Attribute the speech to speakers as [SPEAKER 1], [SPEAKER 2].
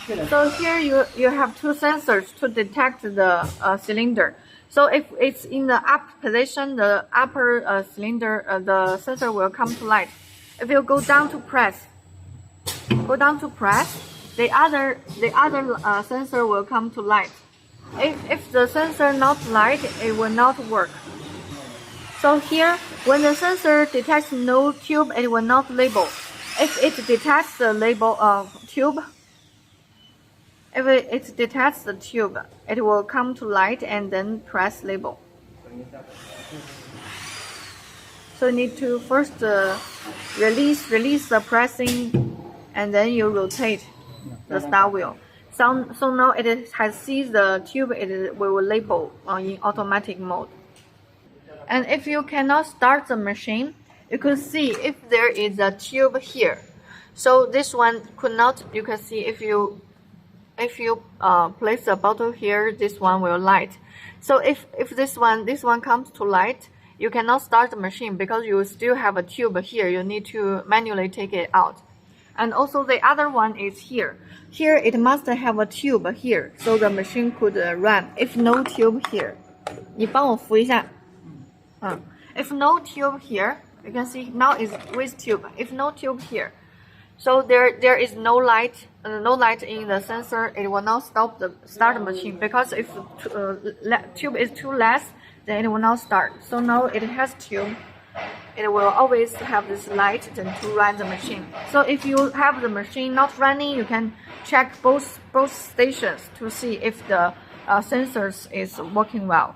[SPEAKER 1] So here you have two sensors to detect the cylinder. So if it's in the up position, the upper cylinder, the sensor will come to light. If you go down to press, the other sensor will come to light. If the sensor not light, it will not work. So here, when the sensor detects no tube, it will not label. If it detects the label of tube, if it detects the tube, it will come to light and then press label. So you need to first release the pressing, and then you rotate the start wheel. So now it has seized the tube, it will label in automatic mode. And if you cannot start the machine, you could see if there is a tube here. So this one could not. You can see if you place the bottle here, this one will light. So if this one comes to light, you cannot start the machine because you still have a tube here. You need to manually take it out. And also the other one is here. Here it must have a tube here, so the machine could run. If no tube here, 你帮我扶一下。If no tube here, you can see now is with tube. If no tube here, so there is no light in the sensor, it will not start the machine, because if tube is too less, then it will not start. So now it has tube, it will always have this light then to run the machine. So if you have the machine not running, you can check both stations to see if the sensors is working well.